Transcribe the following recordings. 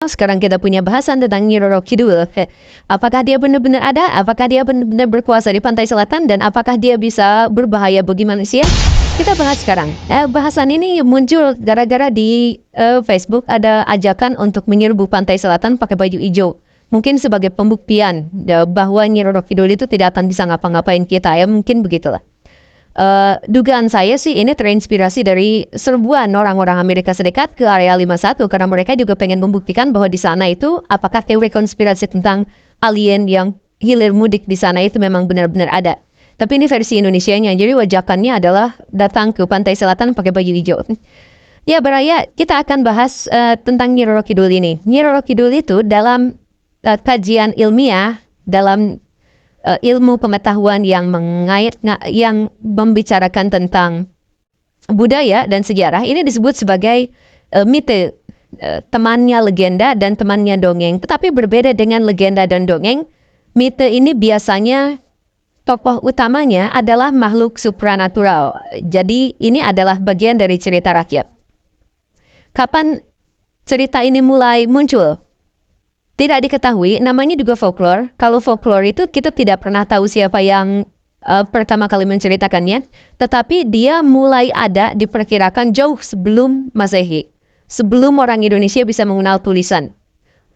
Sekarang kita punya bahasan tentang Nyi Roro Kidul. Apakah dia benar-benar ada? Apakah dia benar-benar berkuasa di pantai selatan? Dan apakah dia bisa berbahaya bagi manusia? Kita bahas sekarang. Bahasan ini muncul gara-gara di Facebook ada ajakan untuk menyerbu pantai selatan pakai baju hijau. Mungkin sebagai pembuktian bahwa Nyi Roro Kidul itu tidak akan bisa ngapa-ngapain kita. Ya mungkin begitulah. Dugaan saya sih ini terinspirasi dari serbuan orang-orang Amerika Serikat ke area 51 karena mereka juga pengen membuktikan bahwa di sana itu apakah teori konspirasi tentang alien yang hilir mudik di sana itu memang benar-benar ada. Tapi ini versi Indonesianya, jadi wajakannya adalah datang ke pantai selatan pakai baju hijau. Ya Baraya, kita akan bahas tentang Nyi Roro Kidul ini. Nyi Roro Kidul itu dalam kajian ilmiah, dalam ilmu pengetahuan yang yang membicarakan tentang budaya dan sejarah ini disebut sebagai mite, temannya legenda dan temannya dongeng. Tetapi berbeda dengan legenda dan dongeng, mite ini biasanya tokoh utamanya adalah makhluk supranatural. Jadi ini adalah bagian dari cerita rakyat. Kapan cerita ini mulai muncul? Tidak diketahui, namanya juga folklore. Kalau folklore itu kita tidak pernah tahu siapa yang pertama kali menceritakannya. Tetapi dia mulai ada diperkirakan jauh sebelum Masehi. Sebelum orang Indonesia bisa mengenal tulisan.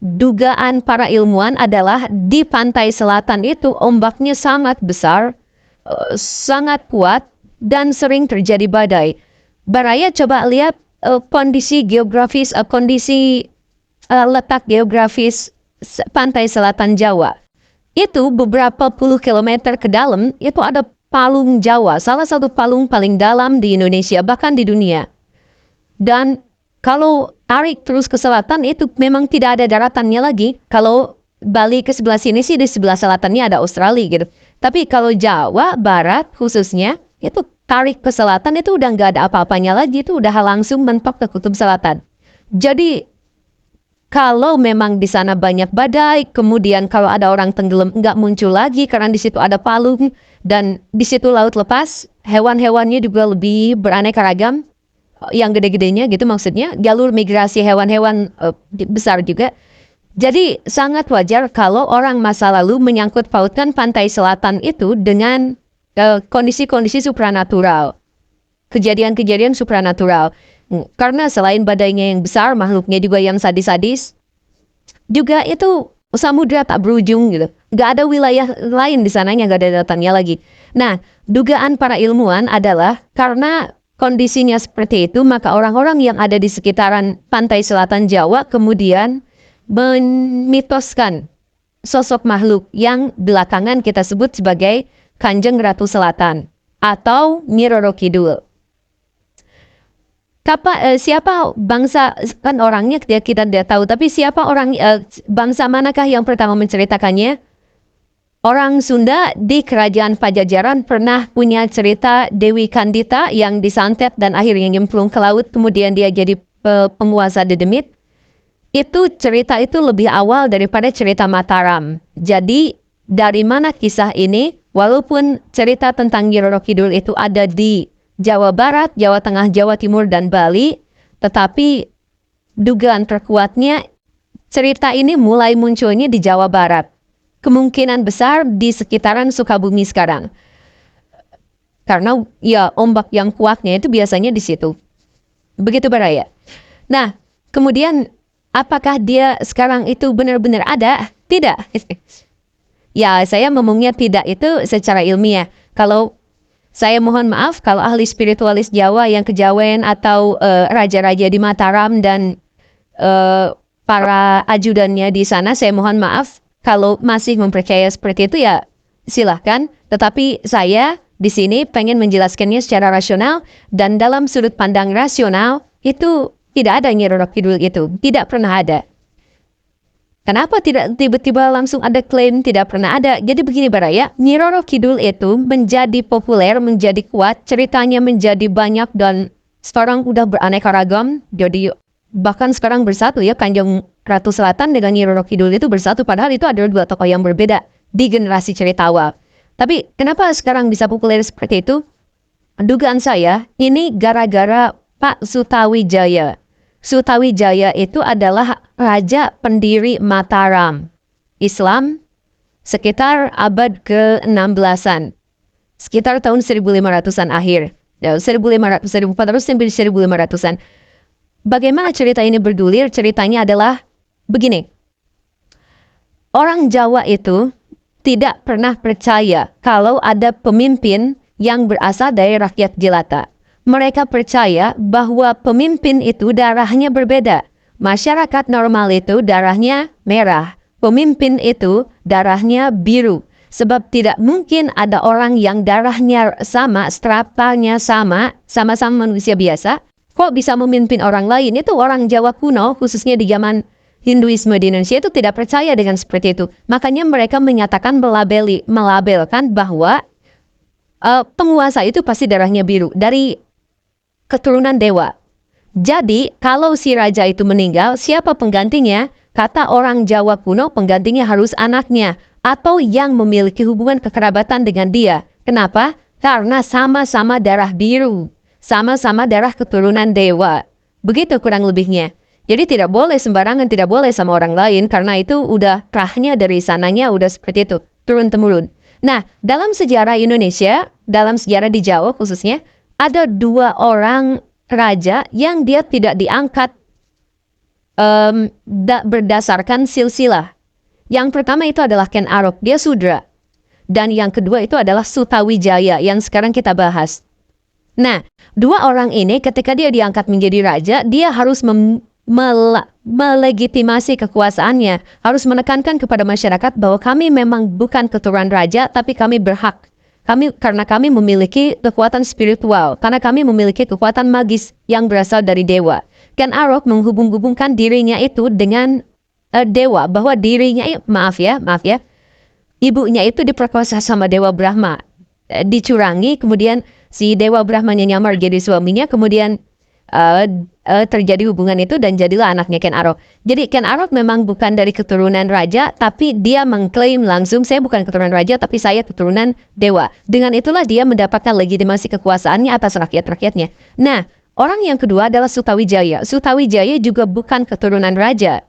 Dugaan para ilmuwan adalah di pantai selatan itu ombaknya sangat besar, sangat kuat, dan sering terjadi badai. Baraya coba lihat kondisi geografis, kondisi letak geografis pantai selatan Jawa. Itu beberapa puluh kilometer ke dalam, itu ada palung Jawa, salah satu palung paling dalam di Indonesia, bahkan di dunia. Dan kalau tarik terus ke selatan, itu memang tidak ada daratannya lagi. Kalau balik ke sebelah sini sih, di sebelah selatannya ada Australia gitu. Tapi kalau Jawa Barat khususnya, itu tarik ke selatan, itu udah nggak ada apa-apanya lagi, itu udah langsung mentok ke kutub selatan. Jadi kalau memang di sana banyak badai, kemudian kalau ada orang tenggelam nggak muncul lagi karena di situ ada palung dan di situ laut lepas, hewan-hewannya juga lebih beraneka ragam, yang gede-gedenya gitu maksudnya, jalur migrasi hewan-hewan besar juga. Jadi sangat wajar kalau orang masa lalu menyangkut pautkan pantai selatan itu dengan kondisi-kondisi supranatural, kejadian-kejadian supranatural. Karena selain badainya yang besar, makhluknya juga yang sadis-sadis, juga itu samudra tak berujung gitu. Gak ada wilayah lain di sananya, gak ada daratannya lagi. Nah, dugaan para ilmuwan adalah karena kondisinya seperti itu, maka orang-orang yang ada di sekitaran pantai selatan Jawa kemudian memitoskan sosok makhluk yang belakangan kita sebut sebagai Kanjeng Ratu Selatan atau Nyi Roro Kidul. Siapa bangsa, kan orangnya kita tidak tahu, tapi siapa orang bangsa manakah yang pertama menceritakannya? Orang Sunda di Kerajaan Pajajaran pernah punya cerita Dewi Kandita yang disantet dan akhirnya nyemplung ke laut, kemudian dia jadi penguasa Dedemit. Itu cerita itu lebih awal daripada cerita Mataram. Jadi dari mana kisah ini? Walaupun cerita tentang Nyi Roro Kidul itu ada di Jawa Barat, Jawa Tengah, Jawa Timur, dan Bali, tetapi dugaan terkuatnya cerita ini mulai munculnya di Jawa Barat. Kemungkinan besar di sekitaran Sukabumi sekarang. Karena ya ombak yang kuatnya itu biasanya di situ. Begitu Baraya. Nah, kemudian apakah dia sekarang itu benar-benar ada? Tidak. Ya, saya ngomongnya tidak itu secara ilmiah. Kalau saya mohon maaf kalau ahli spiritualis Jawa yang kejawen atau raja-raja di Mataram dan para ajudannya di sana, saya mohon maaf kalau masih mempercaya seperti itu ya silahkan. Tetapi saya di sini pengen menjelaskannya secara rasional dan dalam sudut pandang rasional itu tidak ada Nyi Roro Kidul itu, tidak pernah ada. Kenapa tidak tiba-tiba langsung ada klaim tidak pernah ada? Jadi begini Baraya, Nyi Roro Kidul itu menjadi populer, menjadi kuat, ceritanya menjadi banyak dan sekarang udah beraneka ragam. Jadi bahkan sekarang bersatu ya, Kanjeng Ratu Selatan dengan Nyi Roro Kidul itu bersatu, padahal itu adalah dua tokoh yang berbeda di generasi cerita awal. Tapi kenapa sekarang bisa populer seperti itu? Dugaan saya ini gara-gara Pak Sutawijaya. Sutawijaya itu adalah raja pendiri Mataram. Islam sekitar abad ke-16-an. Sekitar tahun 1500-an akhir. 1400 sampai 1500-an. Bagaimana cerita ini bergulir? Ceritanya adalah begini. Orang Jawa itu tidak pernah percaya kalau ada pemimpin yang berasal dari rakyat jelata. Mereka percaya bahwa pemimpin itu darahnya berbeda. Masyarakat normal itu darahnya merah. Pemimpin itu darahnya biru. Sebab tidak mungkin ada orang yang darahnya sama, strapanya sama, sama-sama manusia biasa. Kok bisa memimpin orang lain? Itu orang Jawa kuno, khususnya di zaman Hinduisme di Indonesia itu tidak percaya dengan seperti itu. Makanya mereka menyatakan melabelkan bahwa penguasa itu pasti darahnya biru. Dari keturunan dewa. Jadi, kalau si raja itu meninggal, siapa penggantinya? Kata orang Jawa kuno, penggantinya harus anaknya atau yang memiliki hubungan kekerabatan dengan dia. Kenapa? Karena sama-sama darah biru, sama-sama darah keturunan dewa. Begitu kurang lebihnya. Jadi tidak boleh sembarangan, tidak boleh sama orang lain, karena itu udah prahnya dari sananya udah seperti itu, turun-temurun. Nah, dalam sejarah Indonesia, dalam sejarah di Jawa khususnya, ada 2 orang raja yang dia tidak diangkat berdasarkan silsilah. Yang pertama itu adalah Ken Arok, dia Sudra. Dan yang kedua itu adalah Sutawijaya yang sekarang kita bahas. Nah, 2 orang ini ketika dia diangkat menjadi raja, dia harus melegitimasi kekuasaannya, harus menekankan kepada masyarakat bahwa kami memang bukan keturunan raja, tapi kami berhak. Karena kami memiliki kekuatan spiritual, karena kami memiliki kekuatan magis yang berasal dari dewa. Ken Arok menghubung-hubungkan dirinya itu dengan dewa, bahwa dirinya, maaf ya, ibunya itu diperkosa sama Dewa Brahma, dicurangi, kemudian si Dewa Brahmanya nyamar jadi suaminya, kemudian terjadi hubungan itu dan jadilah anaknya Ken Arok. Jadi Ken Arok memang bukan dari keturunan raja, tapi dia mengklaim langsung, saya bukan keturunan raja, tapi saya keturunan dewa. Dengan itulah dia mendapatkan legitimasi kekuasaannya atas rakyat-rakyatnya. Nah, orang yang kedua adalah Sutawijaya. Sutawijaya juga bukan keturunan raja.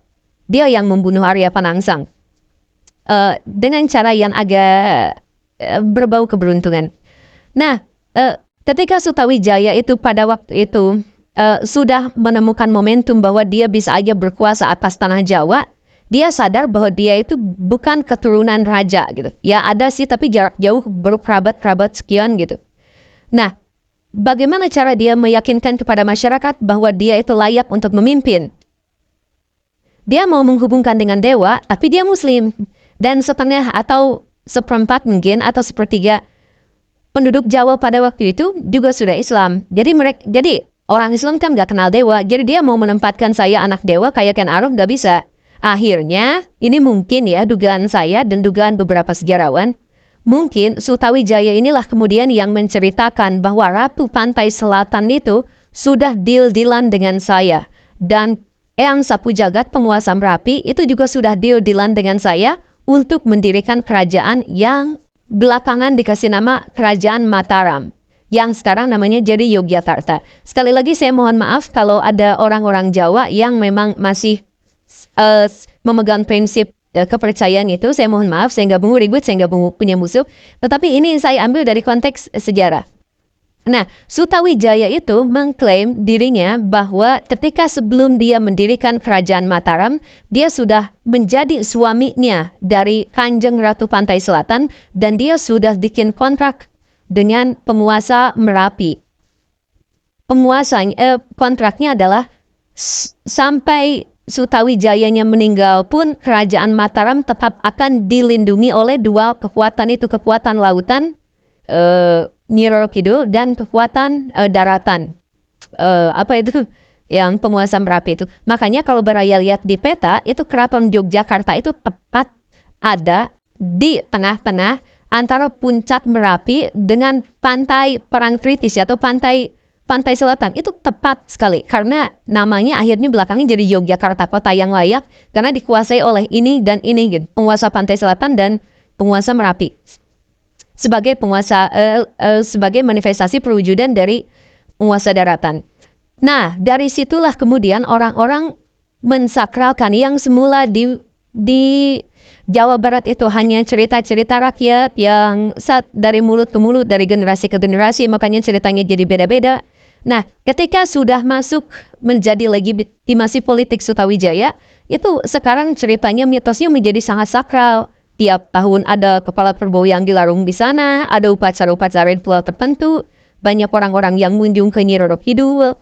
Dia yang membunuh Arya Panangsang. Dengan cara yang agak berbau keberuntungan. Nah, ketika Sutawijaya itu pada waktu itu sudah menemukan momentum bahwa dia bisa aja berkuasa atas tanah Jawa, dia sadar bahwa dia itu bukan keturunan raja gitu. Ya ada sih, tapi jarak jauh, baru kerabat sekian gitu. Nah, bagaimana cara dia meyakinkan kepada masyarakat bahwa dia itu layak untuk memimpin? Dia mau menghubungkan dengan dewa, tapi dia Muslim. Dan setengah atau seperempat mungkin, atau sepertiga penduduk Jawa pada waktu itu juga sudah Islam. Jadi orang Islam kan gak kenal dewa, jadi dia mau menempatkan saya anak dewa kayak Ken Arok gak bisa. Akhirnya, ini mungkin ya dugaan saya dan dugaan beberapa sejarawan, mungkin Sutawijaya inilah kemudian yang menceritakan bahwa Ratu Pantai Selatan itu sudah deal-dealan dengan saya. Dan Eyang Sapu Jagat, penguasa Merapi, itu juga sudah deal-dealan dengan saya untuk mendirikan kerajaan yang belakangan dikasih nama Kerajaan Mataram, yang sekarang namanya jadi Yogyakarta. Sekali lagi saya mohon maaf kalau ada orang-orang Jawa yang memang masih memegang prinsip kepercayaan itu. Saya mohon maaf, saya nggak mau ribut, saya nggak mau punya musuh. Tetapi ini saya ambil dari konteks sejarah. Nah, Sutawijaya itu mengklaim dirinya bahwa ketika sebelum dia mendirikan Kerajaan Mataram, dia sudah menjadi suaminya dari Kanjeng Ratu Pantai Selatan, dan dia sudah bikin kontrak dengan penguasa Merapi. Kontraknya adalah sampai Sutawijayanya meninggal pun Kerajaan Mataram tetap akan dilindungi oleh 2 kekuatan itu, kekuatan lautan Nyi Roro Kidul dan kekuatan daratan. Apa itu? Yang penguasa Merapi itu. Makanya kalau beraya lihat di peta, itu Keraton Yogyakarta itu tepat ada di tengah-tengah antara puncak Merapi dengan pantai Parangtritis atau pantai selatan. Itu tepat sekali karena namanya akhirnya belakangnya jadi Yogyakarta, kota yang layak karena dikuasai oleh ini dan ini gitu. Penguasa pantai selatan dan penguasa Merapi. Sebagai penguasa sebagai manifestasi perwujudan dari penguasa daratan. Nah, dari situlah kemudian orang-orang mensakralkan yang semula di Jawa Barat itu hanya cerita-cerita rakyat yang dari mulut ke mulut, dari generasi ke generasi, makanya ceritanya jadi beda-beda. Nah, ketika sudah masuk menjadi legitimasi politik Sutawijaya, itu sekarang ceritanya mitosnya menjadi sangat sakral. Tiap tahun ada kepala Prabowo yang dilarung di sana, ada upacara-upacara ritual tertentu, banyak orang-orang yang mengunjung ke Nyi Roro Kidul,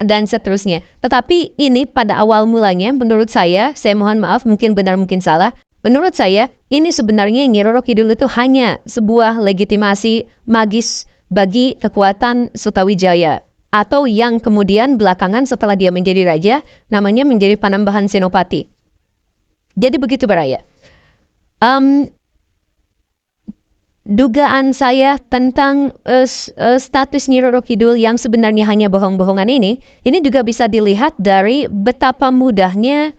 dan seterusnya. Tetapi ini pada awal mulanya, menurut saya mohon maaf, mungkin benar mungkin salah, menurut saya ini sebenarnya Nyi Roro Kidul itu hanya sebuah legitimasi magis bagi kekuatan Sutawijaya, atau yang kemudian belakangan setelah dia menjadi raja, namanya menjadi Panembahan Senopati. Jadi begitu Baraya. Dugaan saya tentang status Nyi Roro Kidul yang sebenarnya hanya bohong-bohongan ini juga bisa dilihat dari betapa mudahnya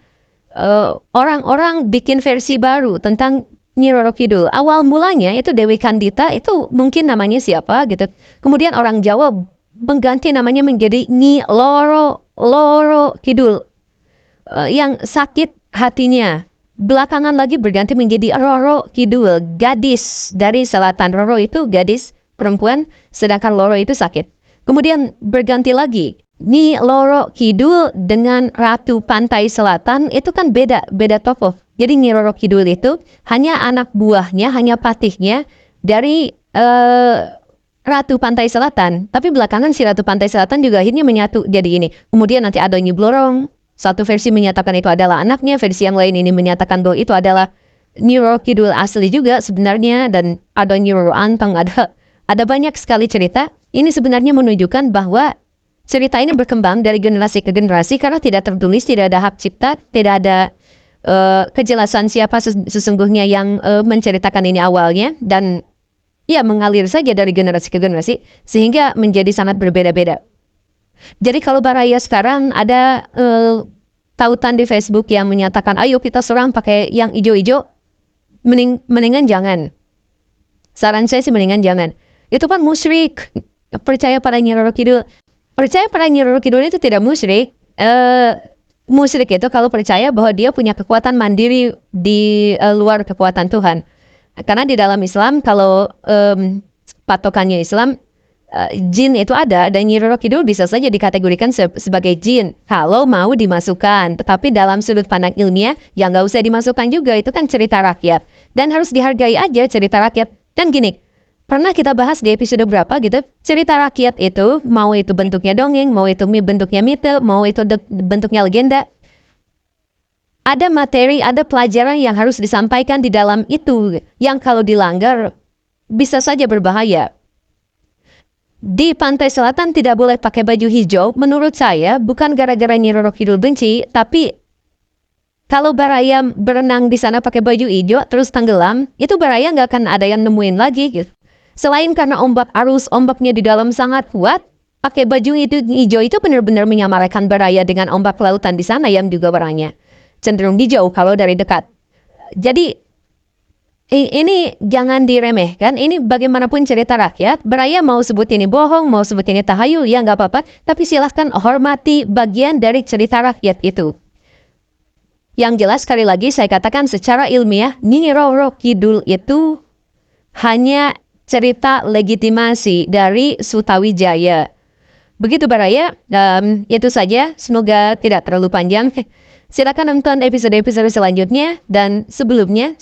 orang-orang bikin versi baru tentang Nyi Roro Kidul. Awal mulanya itu Dewi Kandita, itu mungkin namanya siapa gitu. Kemudian orang Jawa mengganti namanya menjadi Nyi Loro Kidul, yang sakit hatinya. Belakangan lagi berganti menjadi Roro Kidul, gadis dari selatan. Roro itu gadis perempuan, sedangkan Loro itu sakit. Kemudian berganti lagi, Nyi Loro Kidul dengan Ratu Pantai Selatan, itu kan beda tokoh. Jadi Nyi Roro Kidul itu hanya anak buahnya, hanya patihnya dari Ratu Pantai Selatan. Tapi belakangan si Ratu Pantai Selatan juga akhirnya menyatu jadi ini. Kemudian nanti ada Nyi Blorong. Satu versi menyatakan itu adalah anaknya, versi yang lain ini menyatakan bahwa itu adalah Nyi Roro Kidul asli juga sebenarnya, dan ada Nyi Roro Anteng, ada banyak sekali cerita. Ini sebenarnya menunjukkan bahwa cerita ini berkembang dari generasi ke generasi karena tidak tertulis, tidak ada hak cipta, tidak ada kejelasan siapa sesungguhnya yang menceritakan ini awalnya, dan ya mengalir saja dari generasi ke generasi sehingga menjadi sangat berbeda-beda. Jadi kalau Baraya sekarang ada tautan di Facebook yang menyatakan ayo kita serang pakai yang ijo-ijo, mendingan jangan. Saran saya sih mendingan jangan. Itu kan musyrik. Percaya pada Nyi Roro Kidul. Percaya pada Nyi Roro Kidul itu tidak musyrik. Musyrik itu kalau percaya bahwa dia punya kekuatan mandiri di luar kekuatan Tuhan. Karena di dalam Islam kalau patokannya Islam, jin itu ada, dan Nyi Roro Kidul bisa saja dikategorikan sebagai jin kalau mau dimasukkan. Tetapi dalam sudut pandang ilmiah, ya nggak usah dimasukkan juga, itu kan cerita rakyat. Dan harus dihargai aja cerita rakyat. Dan gini, pernah kita bahas di episode berapa gitu, cerita rakyat itu, mau itu bentuknya dongeng, mau itu bentuknya mite, mau itu bentuknya legenda, ada materi, ada pelajaran yang harus disampaikan di dalam itu, yang kalau dilanggar bisa saja berbahaya. Di Pantai Selatan tidak boleh pakai baju hijau, menurut saya bukan gara-gara Nyi Roro Kidul benci, tapi kalau Baraya berenang di sana pakai baju hijau terus tenggelam, itu Baraya nggak akan ada yang nemuin lagi gitu. Selain karena ombaknya di dalam sangat kuat, pakai baju hijau itu benar-benar menyamarkan Baraya dengan ombak lautan di sana yang juga warnanya cenderung hijau kalau dari dekat. Jadi ini jangan diremehkan, ini bagaimanapun cerita rakyat. Baraya mau sebut ini bohong, mau sebut ini tahayul, ya nggak apa-apa. Tapi silahkan hormati bagian dari cerita rakyat itu. Yang jelas sekali lagi saya katakan secara ilmiah, Nyi Roro Kidul itu hanya cerita legitimasi dari Sutawijaya. Begitu Baraya, itu saja. Semoga tidak terlalu panjang. Silakan nonton episode-episode selanjutnya, dan sebelumnya